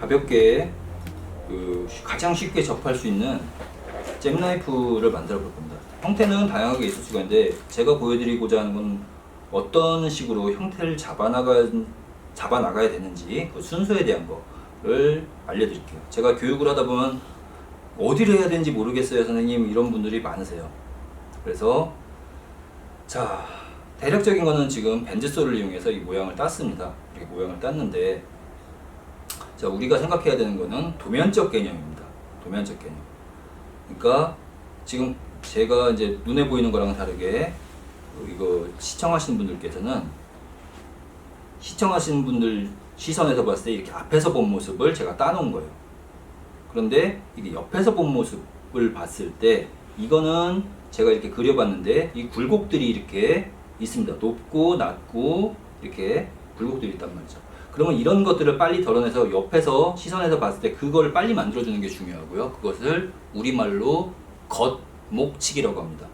가볍게 가장 쉽게 접할 수 있는 잼 나이프를 만들어 볼 겁니다. 형태는 다양하게 있을 수가 있는데 제가 보여드리고자 하는 건 어떤 식으로 형태를 잡아나가야 되는지 그 순서에 대한 거를 알려드릴게요. 제가 교육을 하다 보면 어디를 해야 되는지 모르겠어요 선생님, 이런 분들이 많으세요. 그래서 자, 대략적인 거는 지금 밴드솔을 이용해서 이 모양을 땄습니다. 이렇게 모양을 땄는데, 자, 우리가 생각해야 되는 거는 도면적 개념입니다. 도면적 개념. 그러니까 지금 제가 이제 눈에 보이는 거랑은 다르게 이거 시청하시는 분들께서는 시청하시는 분들 시선에서 봤을 때 이렇게 앞에서 본 모습을 제가 따놓은 거예요. 그런데 이게 옆에서 본 모습을 봤을 때 이거는 제가 이렇게 그려봤는데 이 굴곡들이 이렇게 있습니다. 높고 낮고 이렇게 굴곡들이 있단 말이죠. 그러면 이런 것들을 빨리 덜어내서 옆에서 시선에서 봤을 때 그걸 빨리 만들어주는 게 중요하고요. 그것을 우리말로 겉목치기라고 합니다.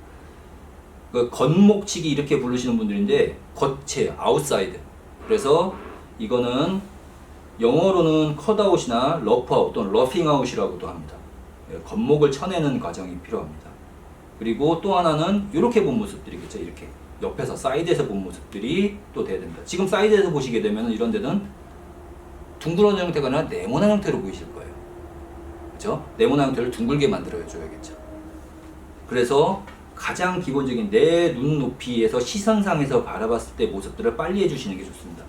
그 겉목치기 이렇게 부르시는 분들인데 겉이에요. 아웃사이드. 그래서 이거는 영어로는 컷아웃이나 러프아웃 또는 러핑아웃이라고도 합니다. 겉목을 쳐내는 과정이 필요합니다. 그리고 또 하나는 이렇게 본 모습들이겠죠. 이렇게 옆에서 사이드에서 본 모습들이 또 돼야 됩니다. 지금 사이드에서 보시게 되면 이런 데는 둥그런 형태가 아니라 네모난 형태로 보이실 거예요. 그렇죠? 네모난 형태를 둥글게 만들어 줘야겠죠. 그래서 가장 기본적인 내 눈 높이에서 시선상에서 바라봤을 때 모습들을 빨리 해주시는 게 좋습니다.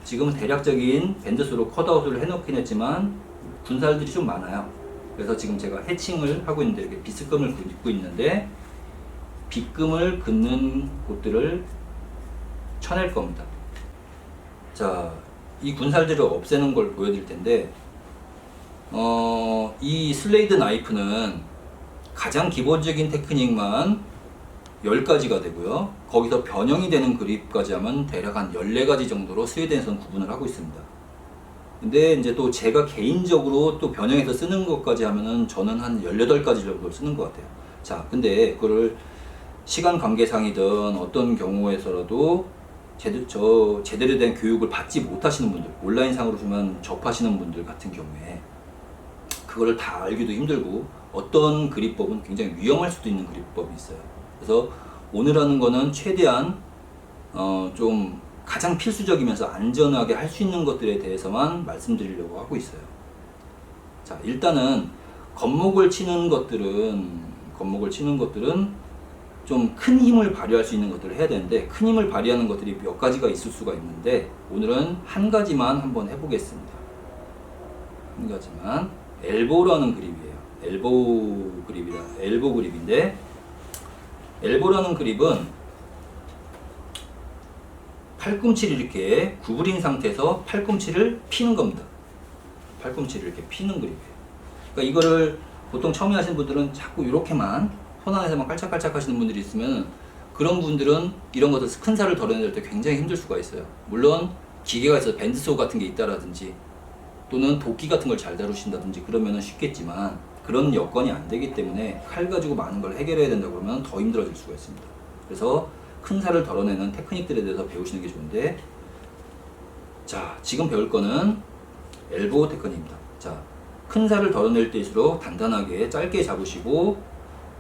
지금은 대략적인 밴드솔로 컷아웃을 해놓긴 했지만 군살들이 좀 많아요. 그래서 지금 제가 해칭을 하고 있는데 이렇게 비스금을 긋고 있는데 빗금을 긋는 곳들을 쳐낼 겁니다. 자, 이 군살들을 없애는 걸 보여드릴 텐데 이 슬레이드 나이프는 가장 기본적인 테크닉만 10가지가 되고요. 거기서 변형이 되는 그립까지 하면 대략 한 14가지 정도로 스웨덴에서는 구분을 하고 있습니다. 근데 이제 또 제가 개인적으로 또 변형해서 쓰는 것까지 하면은 저는 한 18가지 정도 쓰는 것 같아요. 자, 근데 그거를 시간 관계상이든 어떤 경우에서라도 제대로 된 교육을 받지 못하시는 분들, 온라인상으로만 접하시는 분들 같은 경우에 그거를 다 알기도 힘들고 어떤 그립법은 굉장히 위험할 수도 있는 그립법이 있어요. 그래서 오늘 하는 거는 최대한 좀 가장 필수적이면서 안전하게 할 수 있는 것들에 대해서만 말씀드리려고 하고 있어요. 자, 일단은 겉목을 치는 것들은 좀 큰 힘을 발휘할 수 있는 것들을 해야 되는데 큰 힘을 발휘하는 것들이 몇 가지가 있을 수가 있는데 오늘은 한 가지만 한번 해보겠습니다. 한 가지만. 엘보라는 그립이에요. 엘보 그립이다. 엘보 그립인데 엘보라는 그립은 팔꿈치를 이렇게 구부린 상태에서 팔꿈치를 피는 겁니다. 팔꿈치를 이렇게 피는 그립이에요. 그러니까 이거를 보통 처음에 하시는 분들은 자꾸 이렇게만 손 안에서만 깔짝깔짝 하시는 분들이 있으면 그런 분들은 이런 것들 큰 살을 덜어낼 때 굉장히 힘들 수가 있어요. 물론 기계가 있어서 밴드소 같은 게 있다라든지 또는 도끼 같은 걸 잘 다루신다든지 그러면은 쉽겠지만 그런 여건이 안 되기 때문에 칼 가지고 많은 걸 해결해야 된다 그러면 더 힘들어질 수가 있습니다. 그래서 큰 살을 덜어내는 테크닉들에 대해서 배우시는 게 좋은데, 자, 지금 배울 거는 엘보 테크닉입니다. 자, 큰 살을 덜어낼 때일수록 단단하게 짧게 잡으시고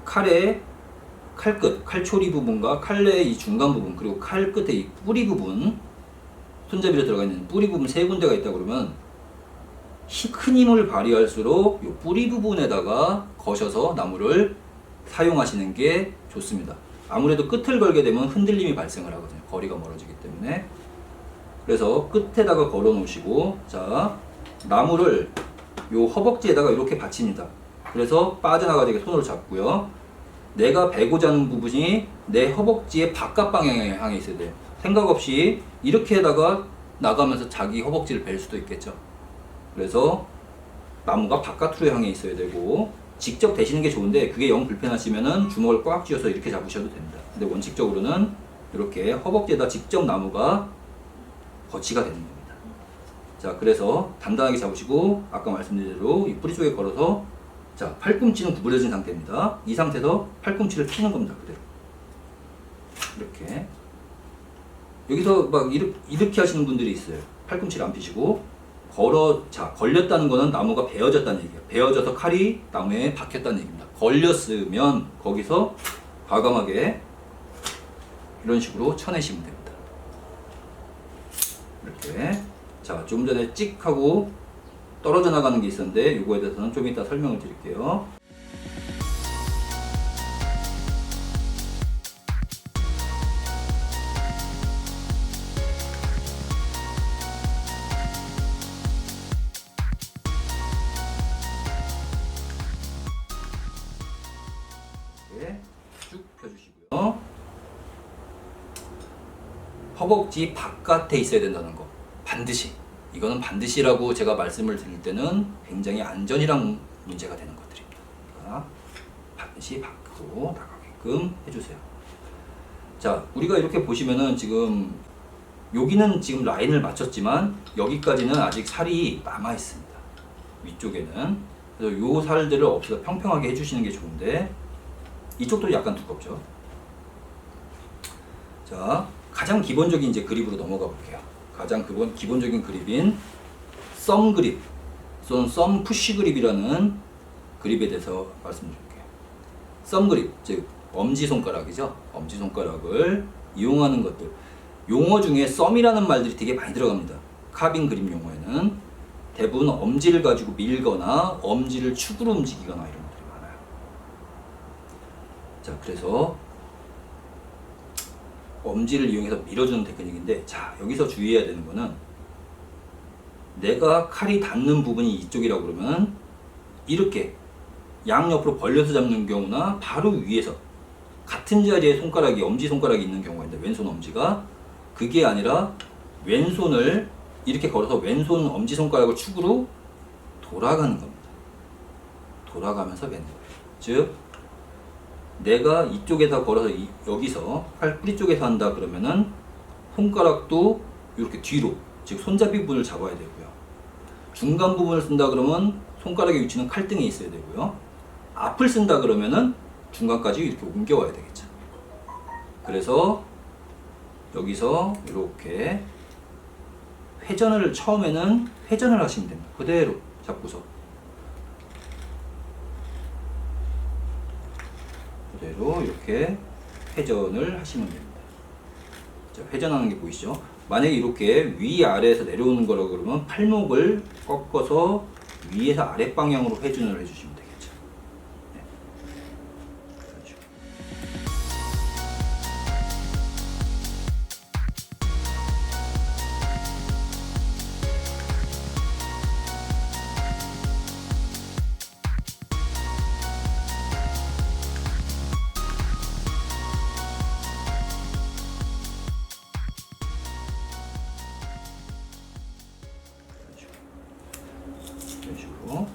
칼의 칼끝, 칼초리 부분과 칼의 이 중간 부분 그리고 칼 끝의 이 뿌리 부분, 손잡이로 들어가 있는 뿌리 부분 세 군데가 있다 그러면 큰 힘을 발휘할수록 이 뿌리 부분에다가 거셔서 나무를 사용하시는 게 좋습니다. 아무래도 끝을 걸게 되면 흔들림이 발생을 하거든요. 거리가 멀어지기 때문에. 그래서 끝에다가 걸어 놓으시고, 자, 나무를 요 허벅지에다가 이렇게 받칩니다. 그래서 빠져나가게 손으로 잡고요. 내가 베고자 하는 부분이 내 허벅지의 바깥 방향에 향해 있어야 돼요. 생각 없이 이렇게 해다가 나가면서 자기 허벅지를 벨 수도 있겠죠. 그래서 나무가 바깥으로 향해 있어야 되고 직접 대시는 게 좋은데 그게 영 불편하시면은 주먹을 꽉 쥐어서 이렇게 잡으셔도 됩니다. 근데 원칙적으로는 이렇게 허벅지에다 직접 나무가 거치가 되는 겁니다. 자, 그래서 단단하게 잡으시고 아까 말씀드린 대로 이 뿌리 쪽에 걸어서, 자, 팔꿈치는 구부려진 상태입니다. 이 상태에서 팔꿈치를 피는 겁니다. 그대로 이렇게. 여기서 막 이렇게 하시는 분들이 있어요. 팔꿈치를 안 피시고 걸렸다는 거는 나무가 베어졌다는 얘기예요. 베어져서 칼이 나무에 박혔다는 얘기입니다. 걸렸으면 거기서 과감하게 이런 식으로 쳐내시면 됩니다. 이렇게. 자, 좀 전에 찍 하고 떨어져 나가는 게 있었는데 이거에 대해서는 좀 이따 설명을 드릴게요. 이렇게 쭉 펴주시고요. 허벅지 바깥에 있어야 된다는 거 반드시, 이거는 반드시라고 제가 말씀을 드릴 때는 굉장히 안전이랑 문제가 되는 것들입니다. 그러니까 반드시 밖으로 나가게끔 해주세요. 자, 우리가 이렇게 보시면은 지금 여기는 지금 라인을 맞췄지만 여기까지는 아직 살이 남아 있습니다. 위쪽에는. 그래서 요 살들을 없애서 평평하게 해주시는 게 좋은데 이쪽도 약간 두껍죠. 자, 가장 기본적인 이제 그립으로 넘어가 볼게요. 가장 기본적인 그립인 썸 그립, 또는 썸 푸시 그립이라는 그립에 대해서 말씀드릴게요. 썸 그립, 즉 엄지손가락이죠. 엄지손가락을 이용하는 것들. 용어 중에 썸이라는 말들이 되게 많이 들어갑니다. 카빙 그립 용어에는 대부분 엄지를 가지고 밀거나 엄지를 축으로 움직이거나 이런 것들이 많아요. 자, 그래서 엄지를 이용해서 밀어주는 테크닉인데, 자, 여기서 주의해야 되는 거는 내가 칼이 닿는 부분이 이쪽이라고 그러면 이렇게 양옆으로 벌려서 잡는 경우나 바로 위에서 같은 자리에 손가락이, 엄지손가락이 있는 경우가 있는데 왼손 엄지가, 그게 아니라 왼손을 이렇게 걸어서 왼손 엄지손가락을 축으로 돌아가는 겁니다. 돌아가면서 베는 거예요. 즉 내가 이쪽에다 걸어서 여기서 팔 뿌리 쪽에서 한다 그러면은 손가락도 이렇게 뒤로, 즉 손잡이 부분을 잡아야 되고요. 중간 부분을 쓴다 그러면 손가락의 위치는 칼등에 있어야 되고요. 앞을 쓴다 그러면은 중간까지 이렇게 옮겨와야 되겠죠. 그래서 여기서 이렇게 회전을, 처음에는 회전을 하시면 됩니다. 그대로 잡고서 그대로 이렇게 회전을 하시면 됩니다. 자, 회전하는 게 보이시죠? 만약에 이렇게 위아래에서 내려오는 거라고 그러면 팔목을 꺾어서 위에서 아래 방향으로 회전을 해주시면 되겠죠. 네. 그렇죠. 이런 식으로.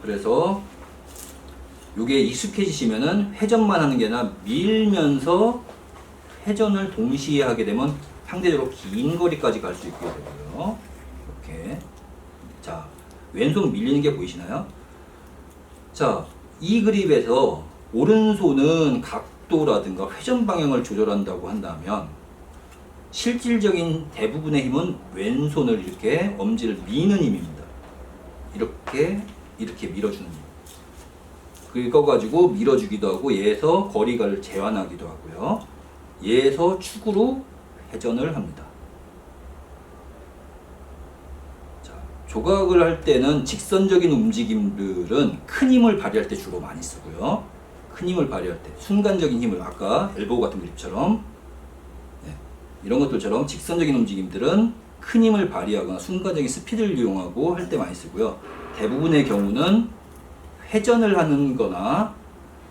그래서 이게 익숙해지시면은 회전만 하는 게 아니라 밀면서 회전을 동시에 하게 되면 상대적으로 긴 거리까지 갈 수 있게 되고요. 이렇게. 자, 왼손 밀리는 게 보이시나요? 자, 이 그립에서 오른손은 각도라든가 회전 방향을 조절한다고 한다면 실질적인 대부분의 힘은 왼손을 이렇게 엄지를 미는 힘입니다. 이렇게 밀어주는 힘. 그거 가지고 밀어주기도 하고 얘에서 거리를 제한하기도 하고요. 얘에서 축으로 회전을 합니다. 자, 조각을 할 때는 직선적인 움직임들은 큰 힘을 발휘할 때 주로 많이 쓰고요. 큰 힘을 발휘할 때 순간적인 힘을, 아까 엘보우 같은 그립처럼 이런 것들처럼 직선적인 움직임들은 큰 힘을 발휘하거나 순간적인 스피드를 이용하고 할 때 많이 쓰고요. 대부분의 경우는 회전을 하는 거나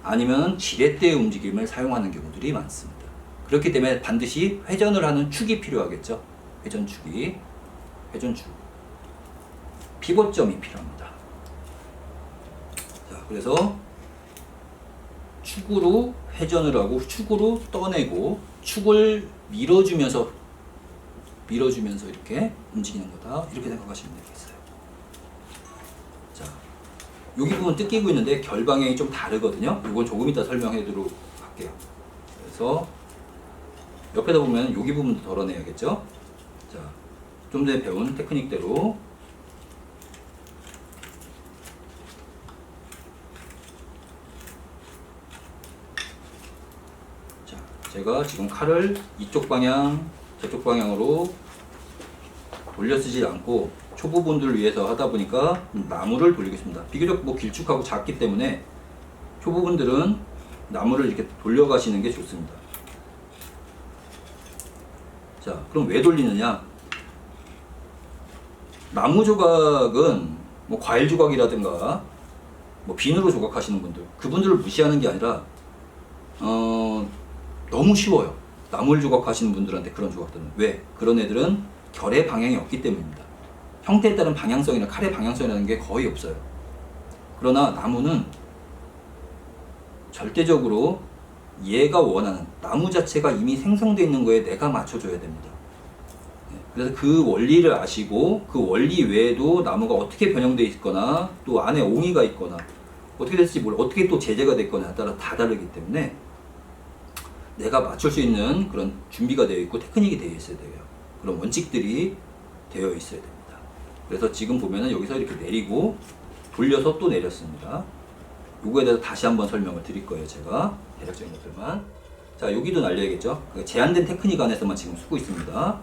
아니면 지렛대의 움직임을 사용하는 경우들이 많습니다. 그렇기 때문에 반드시 회전을 하는 축이 필요하겠죠. 회전축이, 회전축. 피벗점이 필요합니다. 자, 그래서 축으로 회전을 하고 축으로 떠내고 축을 밀어주면서 이렇게 움직이는 거다. 이렇게 생각하시면 되겠어요. 자, 여기 부분 뜯기고 있는데 결 방향이 좀 다르거든요. 이건 조금 이따 설명해드리도록 할게요. 그래서 옆에다 보면 여기 부분도 덜어내야겠죠. 자, 좀 전에 배운 테크닉대로 자, 제가 지금 칼을 이쪽 방향, 저쪽 방향으로 돌려 쓰지 않고 초보분들을 위해서 하다 보니까 나무를 돌리겠습니다. 비교적 뭐 길쭉하고 작기 때문에 초보분들은 나무를 이렇게 돌려가시는 게 좋습니다. 자, 그럼 왜 돌리느냐? 나무 조각은 뭐 과일 조각이라든가 뭐 비누로 조각하시는 분들, 그분들을 무시하는 게 아니라 너무 쉬워요. 나무를 조각하시는 분들한테 그런 조각들은. 왜? 그런 애들은 결의 방향이 없기 때문입니다. 형태에 따른 방향성이나 칼의 방향성이라는 게 거의 없어요. 그러나 나무는 절대적으로 얘가 원하는 나무 자체가 이미 생성되어 있는 거에 내가 맞춰줘야 됩니다. 그래서 그 원리를 아시고 그 원리 외에도 나무가 어떻게 변형되어 있거나 또 안에 옹이가 있거나 어떻게 될지 어떻게 또 제재가 됐거나 따라 다 다르기 때문에 내가 맞출 수 있는 그런 준비가 되어 있고 테크닉이 되어 있어야 돼요. 그런 원칙들이 되어 있어야 됩니다. 그래서 지금 보면은 여기서 이렇게 내리고 돌려서 또 내렸습니다. 요거에 대해서 다시 한번 설명을 드릴 거예요. 제가 대략적인 것들만. 자, 여기도 날려야겠죠. 제한된 테크닉 안에서만 지금 쓰고 있습니다.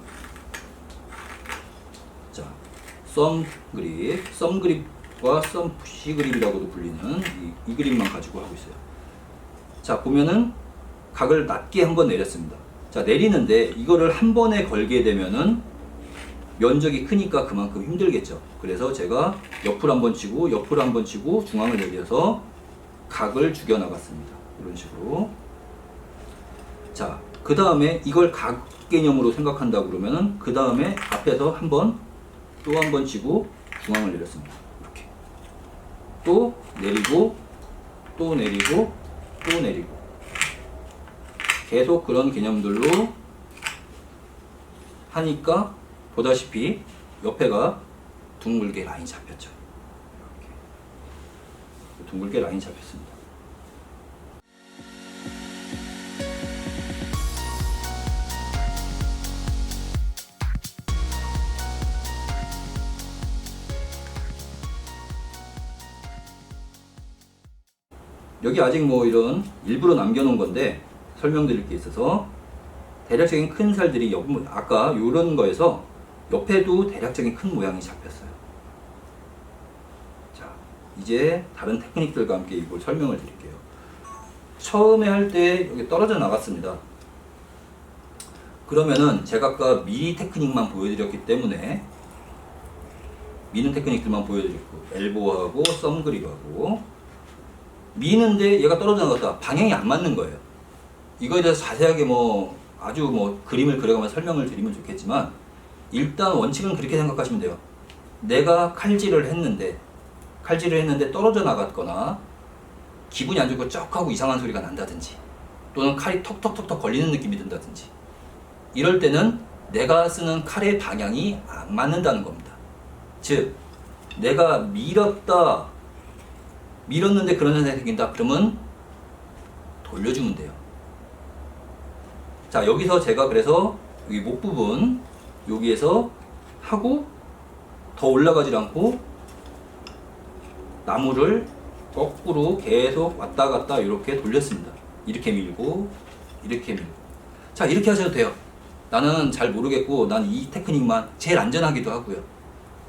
자, 썸 그립과 썸 푸시 그립이라고도 불리는 이 그립만 가지고 하고 있어요. 자, 보면은 각을 낮게 한번 내렸습니다. 자, 내리는데 이거를 한 번에 걸게 되면은 면적이 크니까 그만큼 힘들겠죠. 그래서 제가 옆으로 한번 치고 옆으로 한번 치고 중앙을 내려서 각을 죽여 나갔습니다. 이런 식으로. 자, 그 다음에 이걸 각 개념으로 생각한다 그러면은 그 다음에 앞에서 한번 또 한 번 치고 중앙을 내렸습니다. 이렇게 또 내리고 또 내리고 또 내리고 계속 그런 개념들로 하니까 보다시피 옆에가 둥글게 라인이 잡혔죠. 이렇게 둥글게 라인이 잡혔습니다. 여기 아직 뭐 이런 일부러 남겨놓은 건데 설명드릴 게 있어서 대략적인 큰 살들이 아까 이런 거에서 옆에도 대략적인 큰 모양이 잡혔어요. 자, 이제 다른 테크닉들과 함께 이걸 설명을 드릴게요. 처음에 할 때 여기 떨어져 나갔습니다. 그러면은 제가 아까 미리 테크닉만 보여드렸기 때문에 미는 테크닉들만 보여드렸고 엘보하고 썸그립하고 미는데 얘가 떨어져 나갔다. 방향이 안 맞는 거예요. 이거에 대해서 자세하게 뭐 아주 뭐 그림을 그려가면서 설명을 드리면 좋겠지만 일단 원칙은 그렇게 생각하시면 돼요. 내가 칼질을 했는데 떨어져 나갔거나 기분이 안 좋고 쩍 하고 이상한 소리가 난다든지 또는 칼이 턱턱턱턱 걸리는 느낌이 든다든지 이럴 때는 내가 쓰는 칼의 방향이 안 맞는다는 겁니다. 즉 내가 밀었는데 그런 현상이 생긴다. 그러면 돌려주면 돼요. 자, 여기서 제가 그래서 여기 목 부분 여기에서 하고 더 올라가지 않고 나무를 거꾸로 계속 왔다 갔다 이렇게 돌렸습니다. 이렇게 밀고 이렇게 밀고. 자, 이렇게 하셔도 돼요. 나는 잘 모르겠고 난 이 테크닉만 제일 안전하기도 하고요.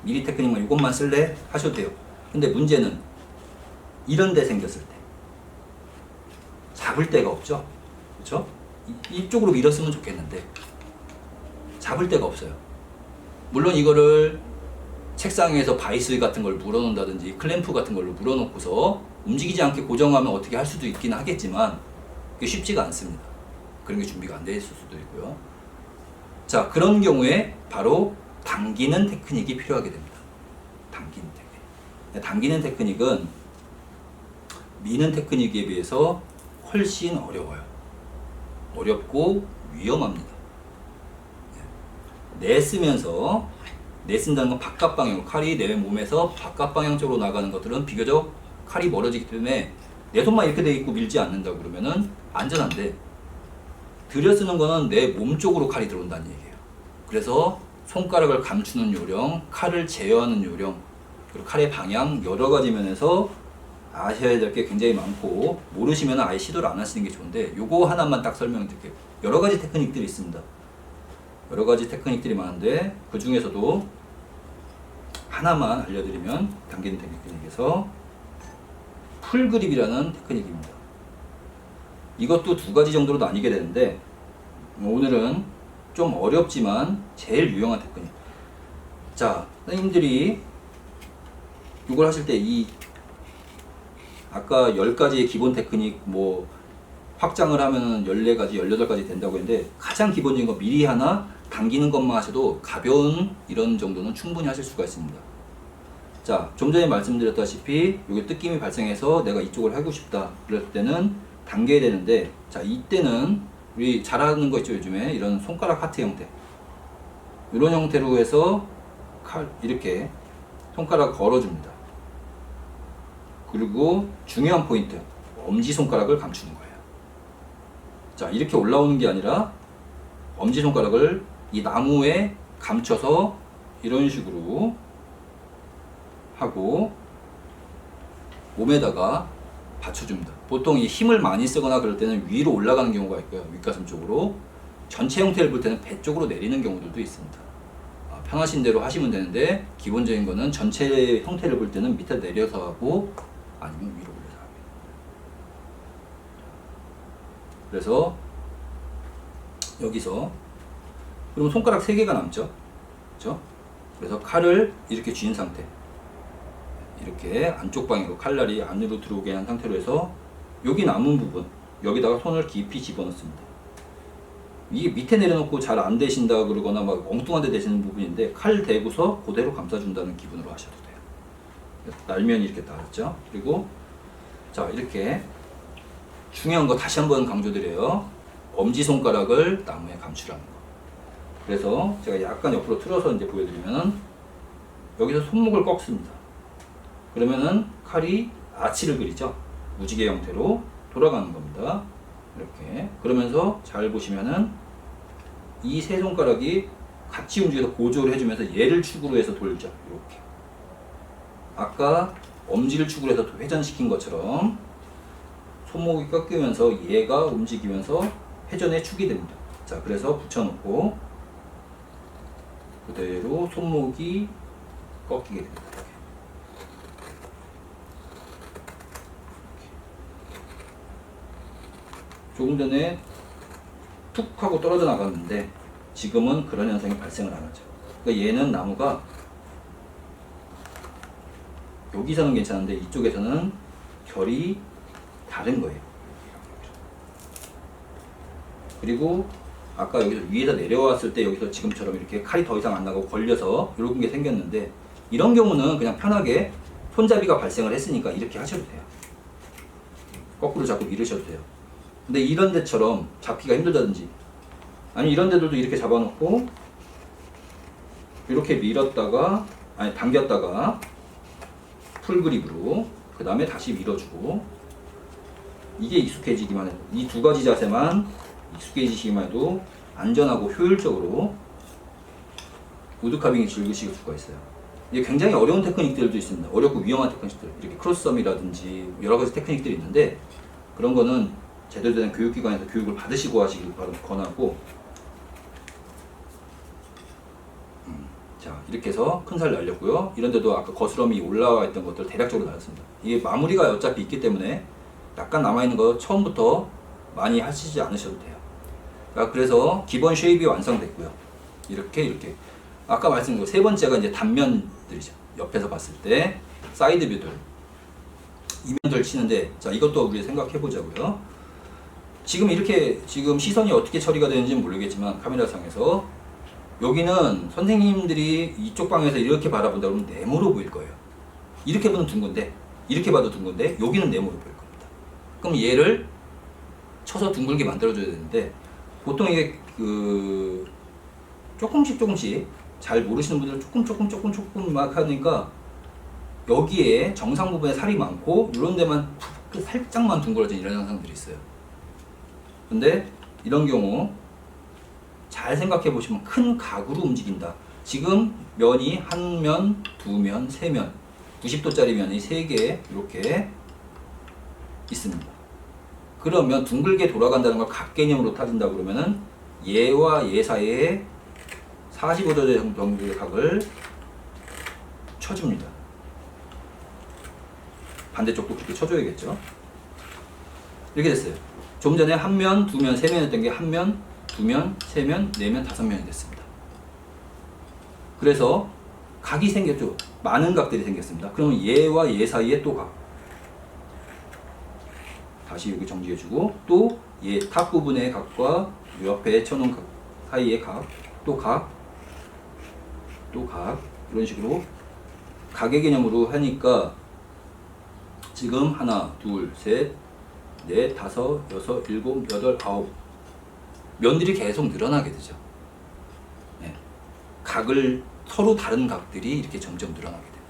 미리 테크닉만 이것만 쓸래 하셔도 돼요. 근데 문제는 이런 데 생겼을 때 잡을 데가 없죠. 그렇죠? 이쪽으로 밀었으면 좋겠는데 잡을 데가 없어요. 물론 이거를 책상에서 바이스 같은 걸 물어놓는다든지 클램프 같은 걸로 물어놓고서 움직이지 않게 고정하면 어떻게 할 수도 있긴 하겠지만 그게 쉽지가 않습니다. 그런 게 준비가 안 돼 있을 수도 있고요. 자, 그런 경우에 바로 당기는 테크닉이 필요하게 됩니다. 당기는 테크닉. 당기는 테크닉은 미는 테크닉에 비해서 훨씬 어려워요. 어렵고 위험합니다. 내쓴다는 건 바깥 방향, 칼이 내 몸에서 바깥 방향 쪽으로 나가는 것들은 비교적 칼이 멀어지기 때문에 내 손만 이렇게 돼 있고 밀지 않는다 그러면은 안전한데 들여 쓰는 거는 내 몸 쪽으로 칼이 들어온다는 얘기예요. 그래서 손가락을 감추는 요령, 칼을 제어하는 요령, 그리고 칼의 방향 여러 가지 면에서 아셔야 될 게 굉장히 많고 모르시면 아예 시도를 안 하시는 게 좋은데 요거 하나만 딱 설명드릴게요. 여러 가지 테크닉들이 있습니다. 여러 가지 테크닉들이 많은데 그 중에서도 하나만 알려드리면 당기는 테크닉에서 풀그립이라는 테크닉입니다. 이것도 두 가지 정도로 나뉘게 되는데 오늘은 좀 어렵지만 제일 유용한 테크닉. 자, 선생님들이 이걸 하실 때 이 아까 10가지의 기본 테크닉 뭐 확장을 하면 14가지, 18가지 된다고 했는데 가장 기본적인 거 미리 하나 당기는 것만 하셔도 가벼운 이런 정도는 충분히 하실 수가 있습니다. 자, 좀 전에 말씀드렸다시피 여기 뜯김이 발생해서 내가 이쪽을 하고 싶다 그럴 때는 당겨야 되는데, 자, 이때는 우리 잘하는 거 있죠, 요즘에 이런 손가락 하트 형태, 이런 형태로 해서 칼 이렇게 손가락 걸어줍니다. 그리고 중요한 포인트, 엄지손가락을 감추는 거예요. 자, 이렇게 올라오는 게 아니라 엄지손가락을 이 나무에 감춰서 이런 식으로 하고 몸에다가 받쳐줍니다. 보통 이 힘을 많이 쓰거나 그럴 때는 위로 올라가는 경우가 있고요, 윗가슴 쪽으로. 전체 형태를 볼 때는 배 쪽으로 내리는 경우들도 있습니다. 편하신 대로 하시면 되는데 기본적인 거는 전체 형태를 볼 때는 밑에 내려서 하고 아니면 위로 올려서 하고. 그래서 여기서 그럼 손가락 3개가 남죠, 그렇죠? 그래서 칼을 이렇게 쥔 상태, 이렇게 안쪽 방향으로 칼날이 안으로 들어오게 한 상태로 해서 여기 남은 부분 여기다가 손을 깊이 집어넣습니다. 이게 밑에 내려놓고 잘 안 되신다 그러거나 막 엉뚱한데 되시는 부분인데 칼 대고서 그대로 감싸준다는 기분으로 하셔도 돼요. 날면이 이렇게 닿았죠. 그리고 자, 이렇게 중요한 거 다시 한번 강조드려요. 엄지손가락을 나무에 감추라는 거. 그래서 제가 약간 옆으로 틀어서 이제 보여드리면은 여기서 손목을 꺾습니다. 그러면은 칼이 아치를 그리죠. 무지개 형태로 돌아가는 겁니다. 이렇게. 그러면서 잘 보시면은 이 세 손가락이 같이 움직여서 보조를 해주면서 얘를 축으로 해서 돌죠. 이렇게. 아까 엄지를 축으로 해서 회전시킨 것처럼 손목이 꺾이면서 얘가 움직이면서 회전의 축이 됩니다. 자, 그래서 붙여놓고 그대로 손목이 꺾이게 됩니다. 조금 전에 툭 하고 떨어져 나갔는데 지금은 그런 현상이 발생을 안 하죠. 그러니까 얘는 나무가 여기서는 괜찮은데 이쪽에서는 결이 다른 거예요. 그리고 아까 여기서 위에서 내려왔을 때 여기서 지금처럼 이렇게 칼이 더 이상 안 나고 걸려서 이런 게 생겼는데, 이런 경우는 그냥 편하게 손잡이가 발생을 했으니까 이렇게 하셔도 돼요. 거꾸로 자꾸 밀으셔도 돼요. 근데 이런 데처럼 잡기가 힘들다든지, 아니 이런 데들도 이렇게 잡아놓고 이렇게 밀었다가, 아니 당겼다가 풀그립으로 그 다음에 다시 밀어주고, 이게 익숙해지기만 해도, 이 두 가지 자세만 익숙해지시기만 해도 안전하고 효율적으로 우드카빙이 즐기실 수가 있어요. 이게 굉장히 어려운 테크닉들도 있습니다. 어렵고 위험한 테크닉들, 이렇게 크로스썸이라든지 여러 가지 테크닉들이 있는데 그런 거는 제대로 된 교육기관에서 교육을 받으시고 하시길 권하고, 자, 이렇게 해서 큰 살 날렸고요. 이런 데도 아까 거스름이 올라와 있던 것들 대략적으로 날렸습니다. 이게 마무리가 어차피 있기 때문에 약간 남아있는 거 처음부터 많이 하시지 않으셔도 돼요. 자, 그래서 기본 쉐입이 완성됐고요. 이렇게 아까 말씀드린 거 세 번째가 이제 단면들이죠. 옆에서 봤을 때 사이드 뷰들, 이면들 치는데, 자, 이것도 우리 생각해 보자고요. 지금 이렇게 지금 시선이 어떻게 처리가 되는지는 모르겠지만 카메라상에서 여기는 선생님들이 이쪽 방에서 이렇게 바라본다 그러면 네모로 보일 거예요. 이렇게 보면 둥근데, 이렇게 봐도 둥근데 여기는 네모로 보일 겁니다. 그럼 얘를 쳐서 둥글게 만들어줘야 되는데, 보통 이게 조금씩 잘 모르시는 분들은 조금 막 하니까 여기에 정상 부분에 살이 많고 이런 데만 살짝만 둥그러진 이런 현상들이 있어요. 근데 이런 경우 잘 생각해 보시면 큰 가구로 움직인다, 지금 면이 한 면, 두 면, 세 면, 90도짜리 면이 3개 이렇게 있습니다. 그러면 둥글게 돌아간다는 걸 각 개념으로 따진다 그러면은 얘와 얘 사이에 45도 정도의 각을 쳐줍니다. 반대쪽도 그렇게 쳐줘야겠죠. 이렇게 됐어요. 좀 전에 한 면, 두 면, 세 면이었던 게 한 면, 두 면, 세 면, 네 면, 5면이 됐습니다. 그래서 각이 생겼죠. 많은 각들이 생겼습니다. 그러면 얘와 얘 사이에 또 각. 다시 여기 정지해주고 또 얘 탑 부분의 각과 옆에 쳐놓은 각 사이의 각, 또 각, 또 각, 이런 식으로 각의 개념으로 하니까 지금 하나, 둘, 셋, 넷, 다섯, 여섯, 일곱, 여덟, 아홉 면들이 계속 늘어나게 되죠. 네. 각을 서로 다른 각들이 이렇게 점점 늘어나게 됩니다.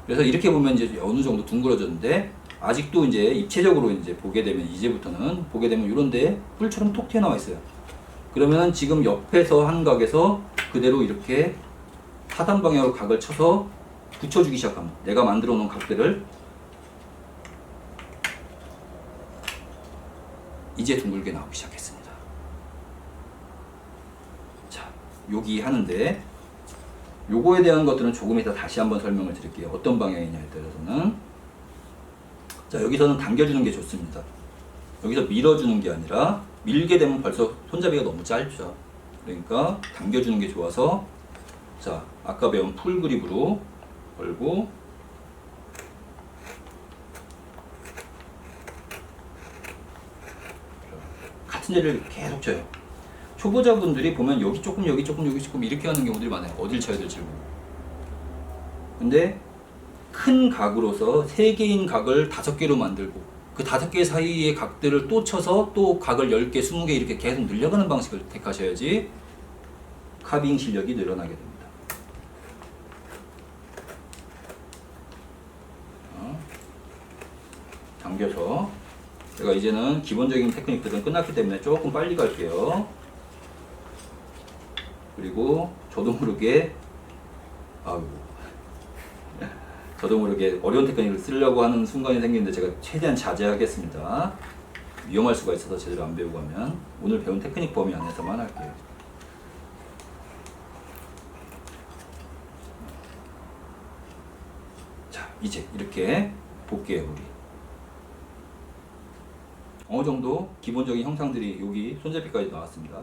그래서 이렇게 보면 이제 어느 정도 둥그러졌는데 아직도 이제 입체적으로 이제 보게 되면 이제부터는 보게 되면 이런데 뿔처럼 톡 튀어나와 있어요. 그러면은 지금 옆에서 한 각에서 그대로 이렇게 하단 방향으로 각을 쳐서 붙여주기 시작합니다. 내가 만들어 놓은 각들을 이제 둥글게 나오기 시작했습니다. 자, 여기 하는데 요거에 대한 것들은 조금 이따 다시 한번 설명을 드릴게요. 어떤 방향이냐에 따라서는. 자, 여기서는 당겨주는 게 좋습니다. 여기서 밀어주는 게 아니라 밀게 되면 벌써 손잡이가 너무 짧죠. 그러니까 당겨주는 게 좋아서 자, 아까 배운 풀 그립으로 걸고 같은 자리를 계속 쳐요. 초보자분들이 보면 여기 조금 여기 조금 여기 조금 이렇게 하는 경우들이 많아요. 어딜 쳐야 될지 모르고. 근데 큰 각으로서 3개인 각을 5개로 만들고 그 5개 사이의 각들을 또 쳐서 또 각을 10개, 20개 이렇게 계속 늘려가는 방식을 택하셔야지 카빙 실력이 늘어나게 됩니다. 당겨서 제가 이제는 기본적인 테크닉들은 끝났기 때문에 조금 빨리 갈게요. 그리고 저도 모르게 어려운 테크닉을 쓰려고 하는 순간이 생기는데 제가 최대한 자제하겠습니다. 위험할 수가 있어서 제대로 안 배우고 하면 오늘 배운 테크닉 범위 안에서만 할게요. 자, 이제 이렇게 볼게요. 우리 어느 정도 기본적인 형상들이 여기 손잡이까지 나왔습니다.